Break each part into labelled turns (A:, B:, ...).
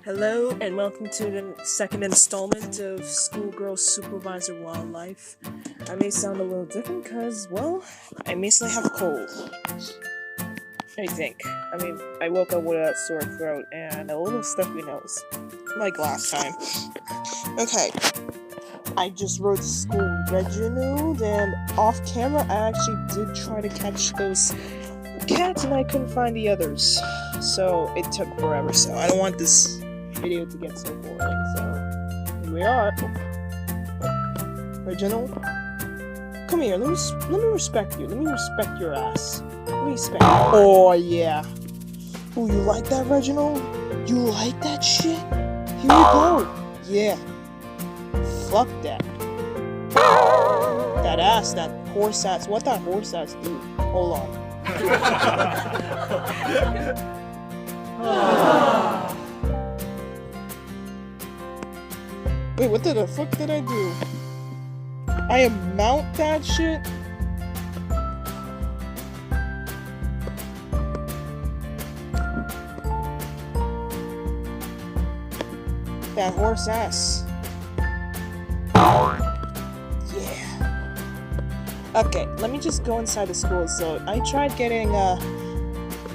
A: Hello and welcome to the second installment of Schoolgirl Supervisor Wildlife. I may sound a little different because, well, I basically have a cold. I think. I woke up with a sore throat and a little stuffy nose. Like last time. Okay. I just rode to school with Reginald, and off camera I actually did try to catch those cats and I couldn't find the others. So it took forever, so I don't want this video to get so boring, so here we are. Reginald, come here, let me respect you. Let me respect your ass. Let me respect you. Oh yeah. Oh, you like that, Reginald? You like that shit? Here we go. Yeah. Fuck that. That ass, that horse ass. What that horse ass do? Hold on. Wait, what the fuck did I do? I mount that shit? That horse ass. Yeah. Okay, let me just go inside the school. So I tried getting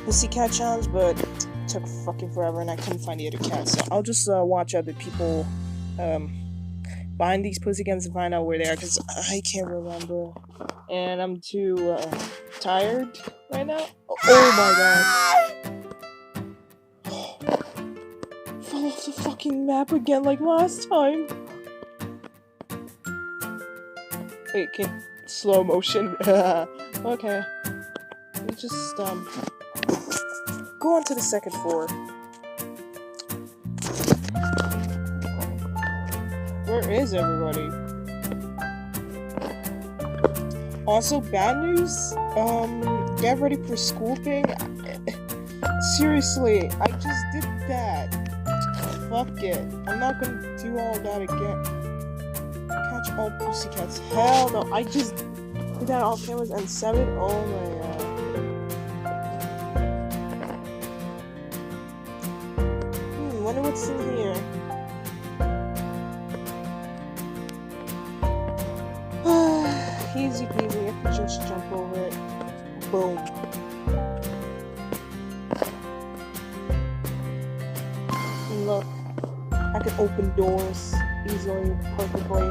A: pussycat challenge, but it took fucking forever and I couldn't find the other cats. So I'll just watch other people find these pussycats and find out where they are, because I can't remember. And I'm too tired right now. Oh my god. Fell off the fucking map again like last time. Wait, slow motion. Okay. Let me just go on to the second floor. Where is everybody? Also, bad news. Get ready for school thing. Seriously, I just did that. Fuck it. I'm not gonna do all that again. Catch all pussycats. Hell no. I just did that off cameras and 7. Oh my god. Wonder what's in here. Easy peasy, I can just jump over it. Boom. And look, I can open doors easily, perfectly.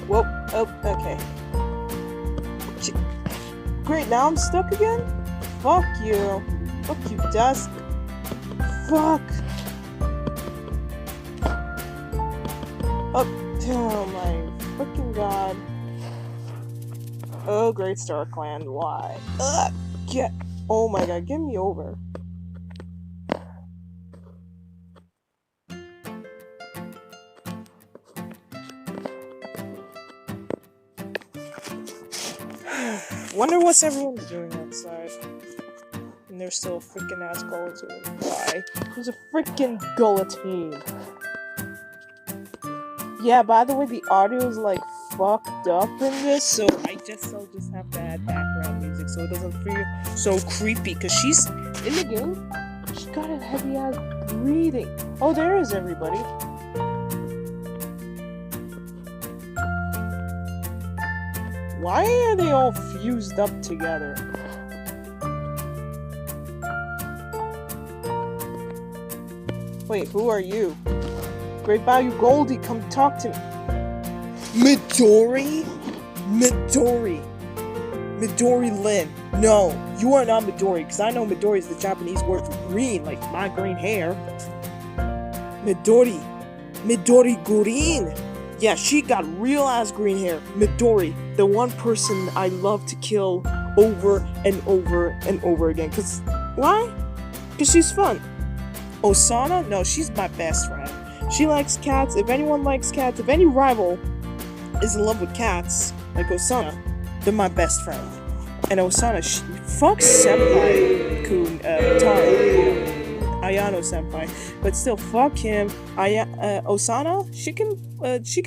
A: Whoa, oh, okay. Great, now I'm stuck again? Fuck you. Fuck you, Dusk. Fuck. Oh my freaking god. Oh, Great Star Clan, why? Get. Oh my god, get me over. Wonder what everyone's doing outside. And there's still a freaking ass guillotine. Why? There's a freaking guillotine. Yeah, by the way, the audio is like fucked up in this, so I'll just have to add background music so it doesn't feel so creepy. Cause she's in the game. She got a heavy ass breathing. Oh, there is everybody. Why are they all fused up together? Wait, who are you? Great Value Goldie, come talk to me. Midori? Midori Lin. No, you are not Midori, because I know Midori is the Japanese word for green, like my green hair. Midori Green. Yeah, she got real ass green hair. Midori, the one person I love to kill over and over and over again. Cause why? Cause she's fun. Osana? No, she's my best friend. She likes cats. If anyone likes cats, if any rival is in love with cats, like Osana, they're my best friend. And Osana, fuck Senpai-kun, Ayano Senpai, but still, fuck him. Osana, she can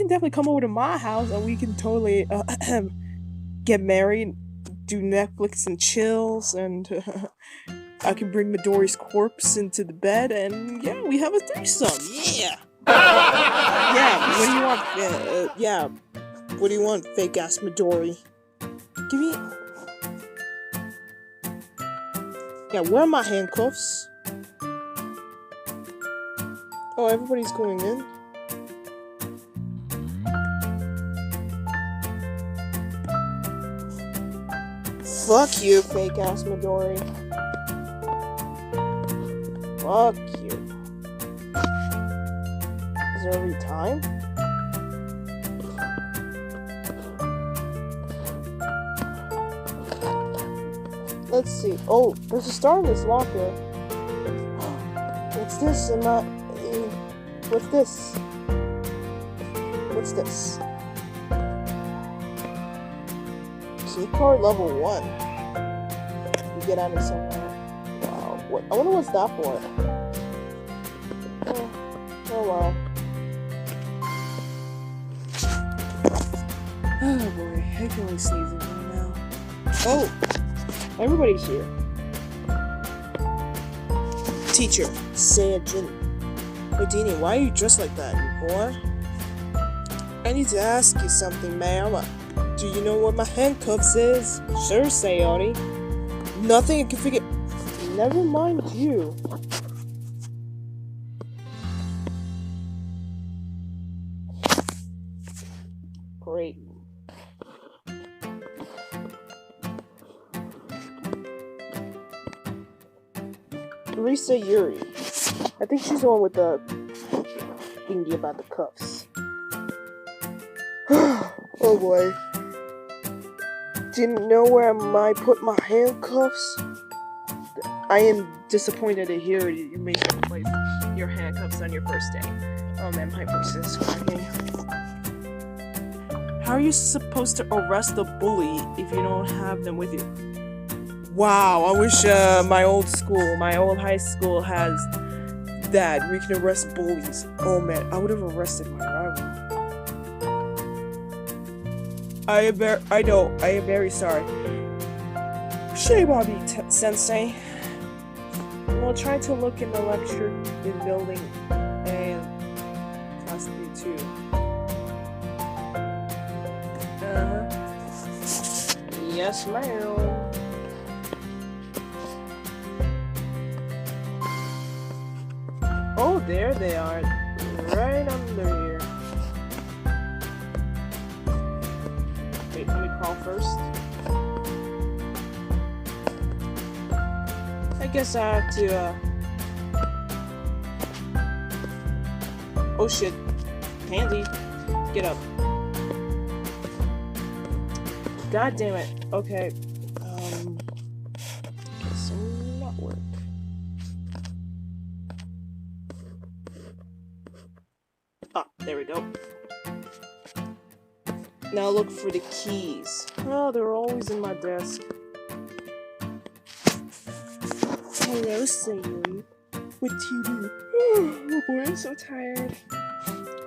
A: definitely come over to my house and we can totally get married, do Netflix and chills, and I can bring Midori's corpse into the bed, and yeah, we have a threesome. Yeah. Yeah. What do you want? Yeah. What do you want, fake ass Midori? Give me. Yeah. Where are my handcuffs? Oh, everybody's going in. Fuck you, fake ass Midori. Fuck you. Is there any time? Let's see. Oh, there's a star in this locker. What's this? What's this? What's this? Key card level 1. You get out of somewhere. Wow. What? I wonder what's that for. Oh well. Oh boy, I can only sneeze right now. Oh! Everybody's here. Teacher, Saiyajin. Houdini, why are you dressed like that, you whore? I need to ask you something, ma'am. Do you know what my handcuffs is? Sure, Sayori. Nothing I can figure. Never mind you. Great. Risa Yuri. I think she's the one with the thingy about the cuffs. Oh boy. Didn't know where I put my handcuffs. I am disappointed to hear you made them place your handcuffs on your first day. Oh man, my voice is cracking. How are you supposed to arrest a bully if you don't have them with you? Wow, I wish my old high school has that. We can arrest bullies. Oh man, I would have arrested my rival. I am very sorry. Shame on me, Sensei. We'll try to look in the lecture in building and possibly too. Yes, ma'am. Oh, there they are, right under here. Wait, let me crawl first. I guess I have to, Oh shit. Pansy, get up. God damn it. Okay. Guess not work. Ah, there we go. Now look for the keys. Oh, they're always in my desk. Hello, Sayori. What do you do? Oh boy, I'm so tired.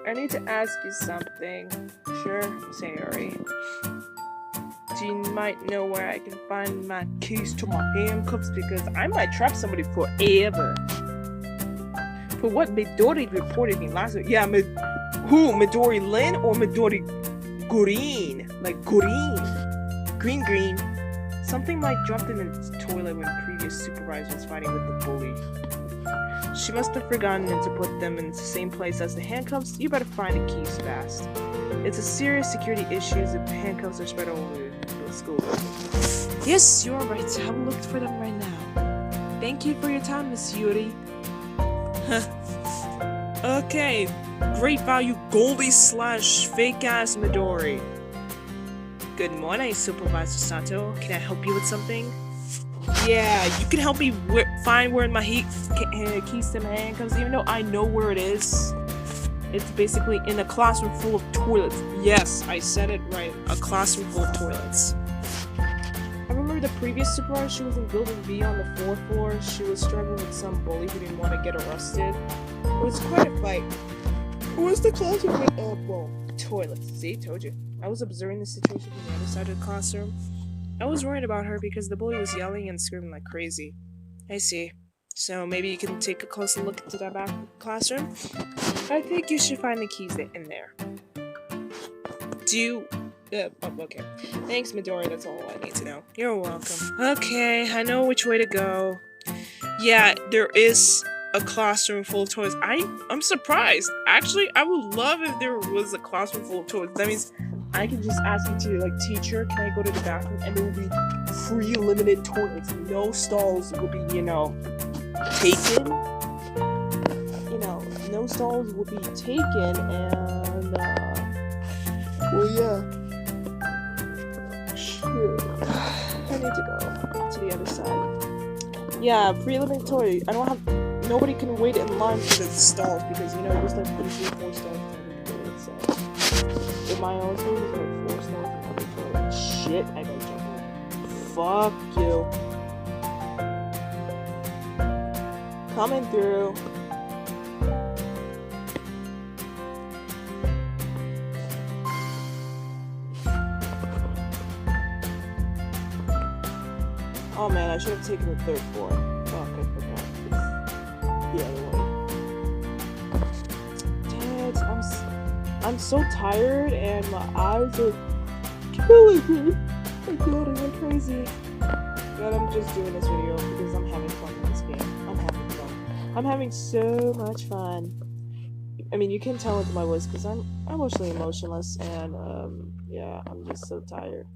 A: I need to ask you something. Sure, Sayori. Do you might know where I can find my keys to my handcuffs? Because I might trap somebody forever. For what Midori reported me last week. Yeah, who? Midori Lin or Midori Green? Like green. Green. Something like dropped him in the toilet when previous supervisor was fighting with the bully. She must have forgotten to put them in the same place as the handcuffs. You better find the keys fast. It's a serious security issue if handcuffs are spread all over the school. Yes, you're right. I've looked for them right now. Thank you for your time, Miss Yuri. Okay. Great value Goldie / fake ass Midori. Good morning, Supervisor Sato. Can I help you with something? Yeah, you can help me find where my keys to my handcuffs, even though I know where it is. It's basically in a classroom full of toilets. Yes, I said it right. A classroom full of toilets. I remember the previous supervisor, she was in building B on the 4th floor. She was struggling with some bully who didn't want to get arrested. It was quite a fight. Where's the classroom? Well, toilets. See, told you. I was observing the situation from the other side of the classroom. I was worried about her because the bully was yelling and screaming like crazy. I see. So maybe you can take a closer look into that back classroom. I think you should find the keys in there. Do you... okay. Thanks, Midori. That's all I need to know. You're welcome. Okay, I know which way to go. Yeah, there is a classroom full of toys. I'm surprised. Actually, I would love if there was a classroom full of toys. That means I can just ask the teacher, like, teacher, can I go to the bathroom? And there will be free limited toilets. No stalls will be, taken. No stalls will be taken, and, well, yeah. Shit. I need to go to the other side. Yeah, free limited toy. Nobody can wait in line for the stalls because, there's like 4 stalls in every toilet, so. In my own toilet, there's like 4 stalls in every toilet. Shit, I gotta jump in. Fuck you. Coming through. Oh man, I should have taken the 3rd floor. Fuck, I forgot. It's the other way. Dad, I'm so tired and my eyes are killing me. My god, I went crazy. But I'm just doing this video because I'm having fun with this game. I'm having fun. I'm having so much fun. I mean, you can tell into my voice because I'm mostly emotionless and yeah, I'm just so tired.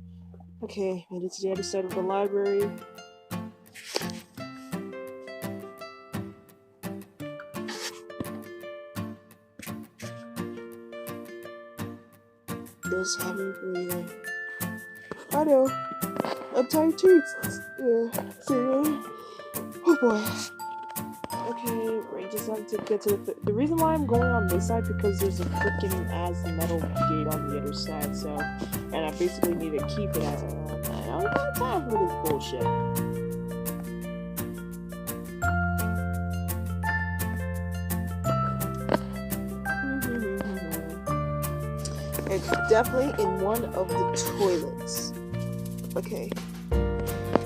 A: Okay, made it to the other side of the library. This heavy breathing. I know. I'm tired too. Yeah. So, oh boy. Okay, we just have to get to the reason why I'm going on this side because there's a freaking ass metal gate on the other side. So, and I basically need to keep it as I don't have time for this bullshit. It's definitely in one of the toilets. Okay.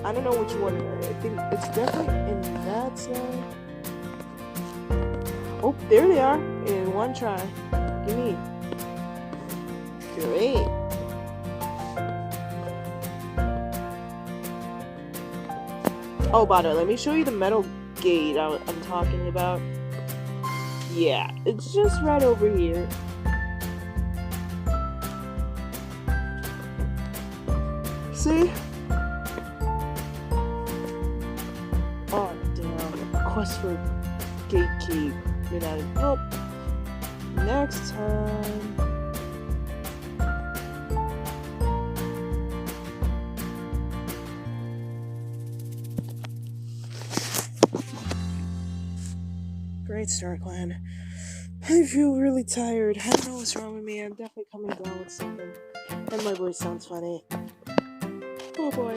A: I don't know which one. I think it's definitely in that side. Oh, there they are. In one try. Gimme. Great. Oh, by the way, let me show you the metal gate I'm talking about. Yeah, it's just right over here. See? Oh, damn. Quest for gatekeep. Nope. Next time. Great start, Glenn. I feel really tired. I don't know what's wrong with me. I'm definitely coming down with something. And my voice sounds funny. Oh boy.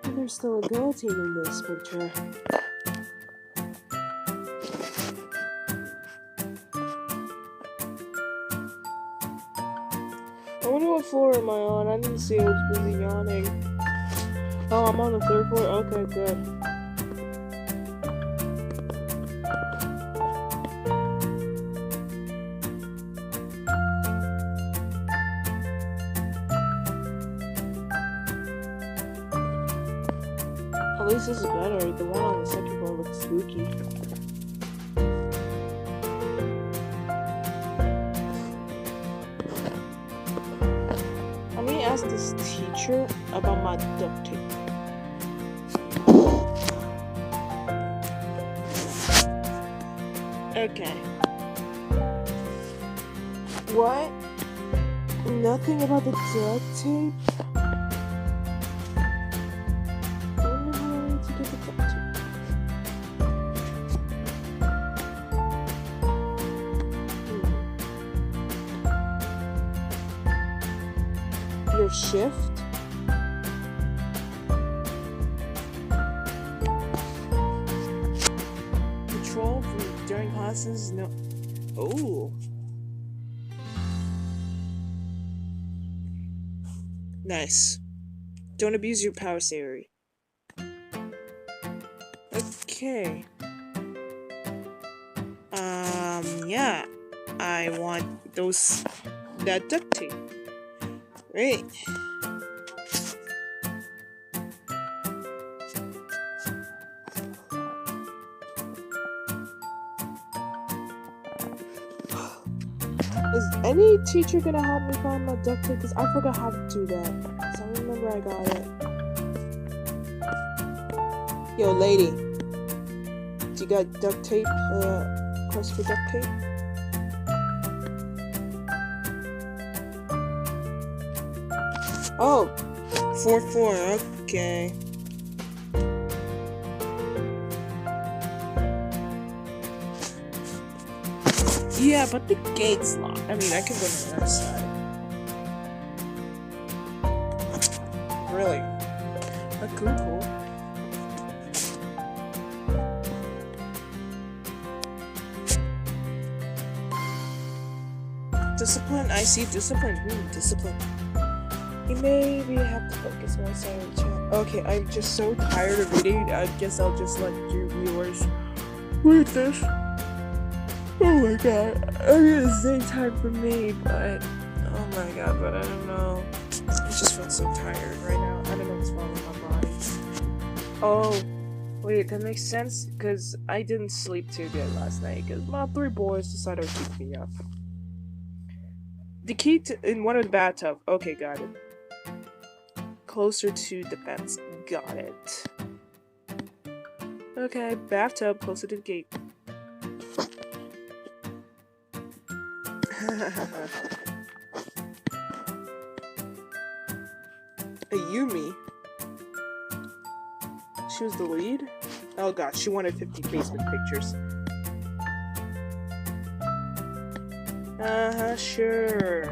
A: And there's still a girl taking this picture. I wonder what floor am I on? I didn't see I was busy yawning. Oh, I'm on the 3rd floor? Okay, good. At least this is better. The one on the 2nd floor looks spooky. I'm gonna ask this teacher about my duct tape. Okay. What? Nothing about the duct tape? I wonder how I need to get the duct tape. Your shift? Patrol from during classes? No. Oh. Nice. Don't abuse your power, Siri. Okay. Yeah. I want that duct tape. Great. Is any teacher gonna help me find my duct tape? Because I forgot how to do that. So I remember I got it. Yo, lady. Do you got duct tape? Quest for duct tape? Oh! 4-4, okay. Yeah, but the gate's locked. I mean, I can go to the other side. Really? That's cool. Discipline? I see discipline. Discipline. You maybe have to focus more so in chat. Okay, I'm just so tired of reading. I guess I'll just let your viewers read this. Oh my god. I mean, it's daytime for me, but oh my god, but I don't know. I just feel so tired right now. I don't know what's wrong with my body. Oh, wait, that makes sense because I didn't sleep too good last night because my 3 boys decided to keep me up. The key in one of the bathtub. Okay, got it. Closer to the fence. Got it. Okay, bathtub closer to the gate. Ayumi. She was the lead? Oh god, she wanted 50 Facebook pictures. Sure.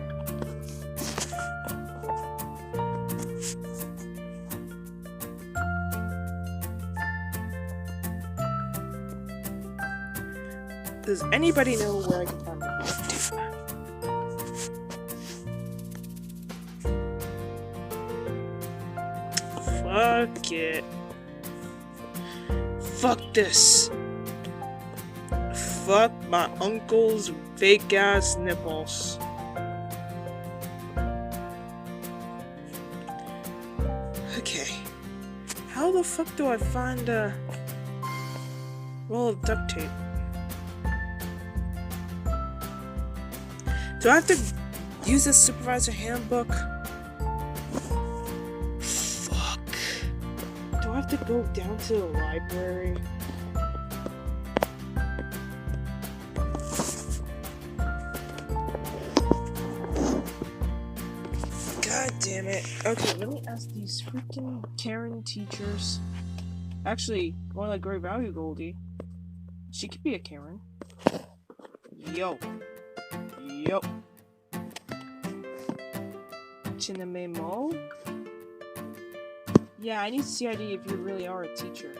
A: Does anybody know where I can find the Fuck it. Fuck this. Fuck my uncle's fake ass nipples. Okay. How the fuck do I find a roll of duct tape? Do I have to use this supervisor handbook? Fuck. Do I have to go down to the library? God damn it. Okay, let me ask these freaking Karen teachers. Actually, more like Great Value Goldie. She could be a Karen. Yo. Chinamemo? Yeah, I need CID if you really are a teacher.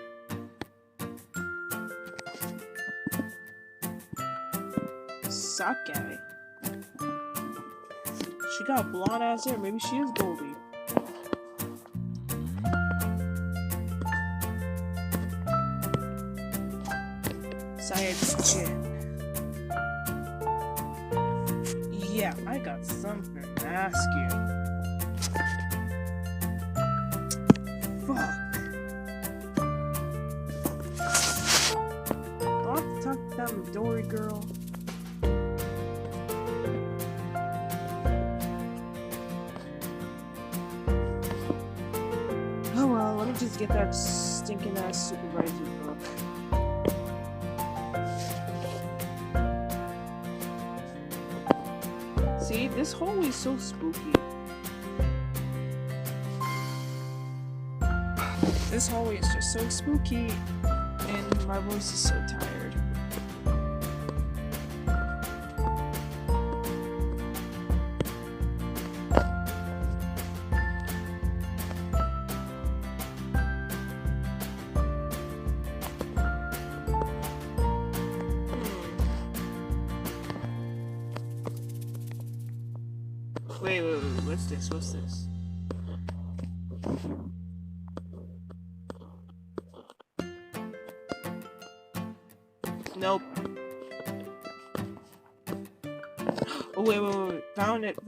A: Sake. She got blonde ass hair. Maybe she is Goldie. Sayajin. Yeah, I got something to ask you. Fuck. I'll have to talk to that Midori girl. Oh well, let me just get that stinking ass supervisor book. See, this hallway is so spooky. This hallway is just so spooky, and my voice is so tired. Wait, what's this? Nope. Oh, wait. Found it.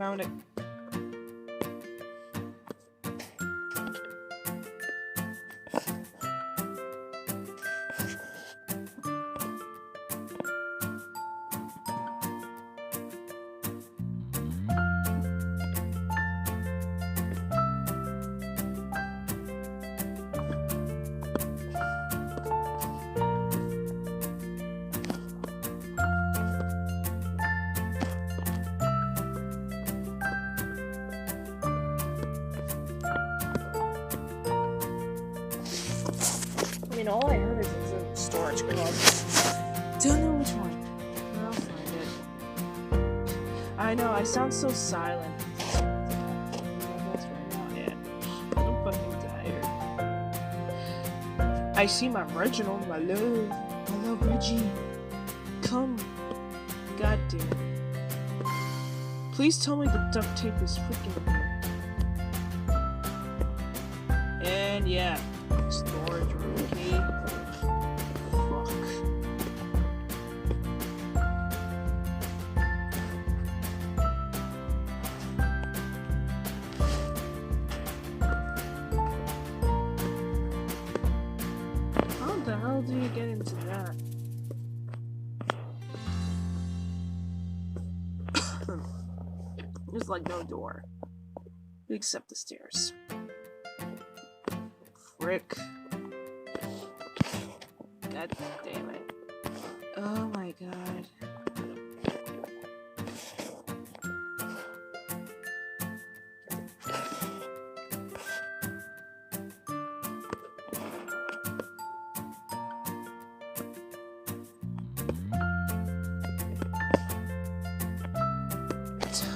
A: I mean, all I heard is it's a storage closet. Don't know which one. But I'll find it. I know, I sound so silent. That's right now, yeah. I'm fucking tired. I see my Reginald, my love Reggie. Come. God damn it. Please tell me the duct tape is freaking here. And yeah. Storage room key. Fuck. How the hell do you get into that? There's like no door. Except the stairs. Frick. God damn it. Oh my god.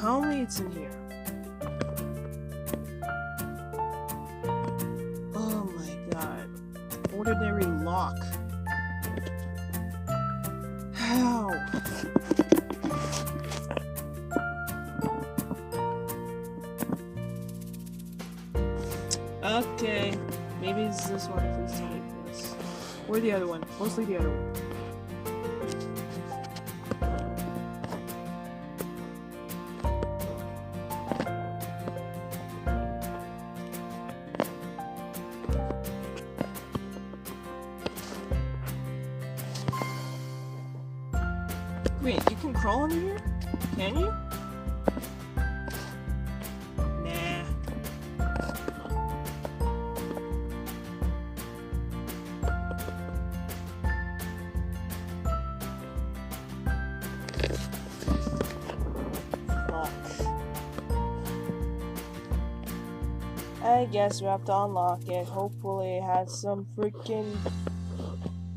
A: Tell me it's in here. Oh my god. Ordinary lock. How? Okay. Maybe it's this one. Please tell me this. Or the other one. Mostly the other one. Wait, you can crawl under here? Can you? Nah. Fuck. I guess we have to unlock it. Hopefully it has some freaking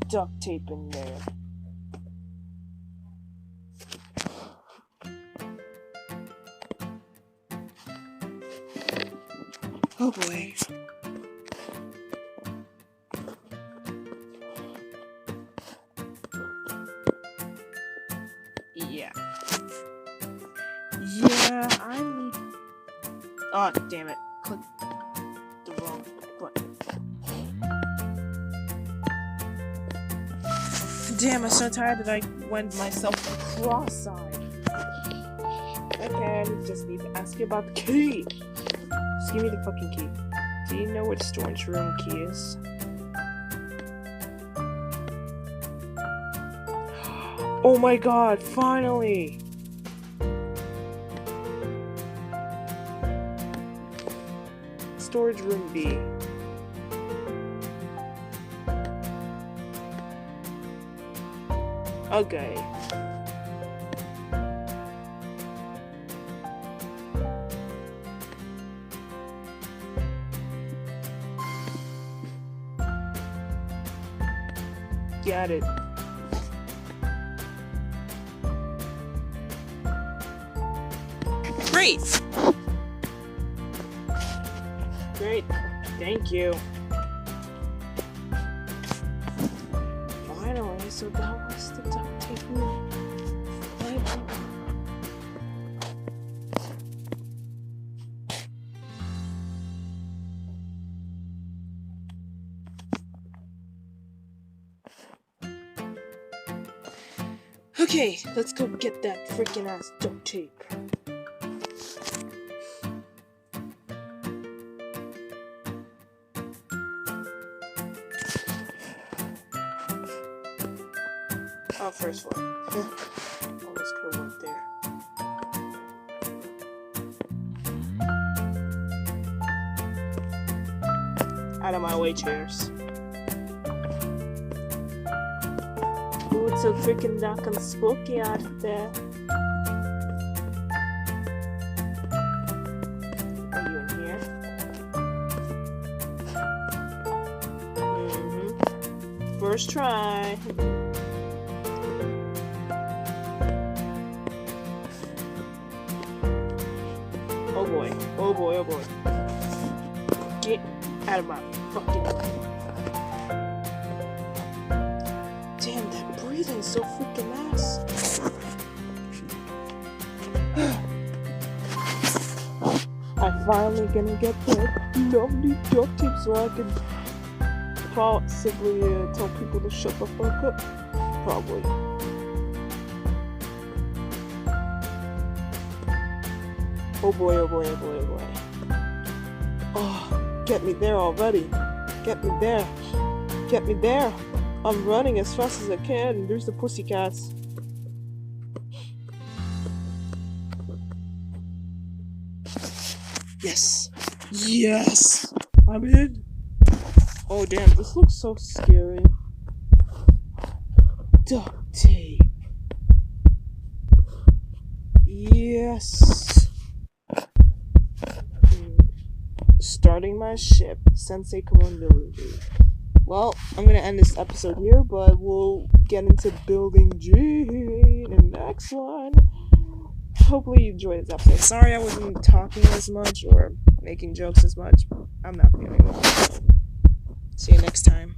A: duct tape in there. Oh boy. Yeah. Yeah, I need... Oh, damn it. Click the wrong button. Damn, I'm so tired that I went myself cross-eyed. Okay, I just need to ask you about the key. Just give me the fucking key. Do you know where the storage room key is? Oh my god, finally! Storage room B. Okay. Got it. Great! Great. Thank you. Finally, so that was the duct tape room. Okay, let's go get that freaking ass duct tape. Oh, first one. Oh, let's go right there. Out of my way, chairs. Ooh, it's so freaking dark and spooky out there. Are you in here? First try. Oh boy, oh boy, oh boy. Get out of my fucking way. Damn, that breathing's so freaking nice. I'm finally gonna get that lovely duct tape so I can possibly tell people to shut the fuck up. Probably. Oh boy, oh boy, oh boy, oh boy. Oh, get me there already. Get me there. Get me there. I'm running as fast as I can. There's the pussycats. Yes. Yes. I'm in. Oh damn, this looks so scary. Duct tape. Yes. Starting my ship, Sensei Commander. Well, I'm gonna end this episode here, but we'll get into building G in the next one. Hopefully you enjoyed this episode. Sorry I wasn't talking as much or making jokes as much. I'm not feeling well. See you next time.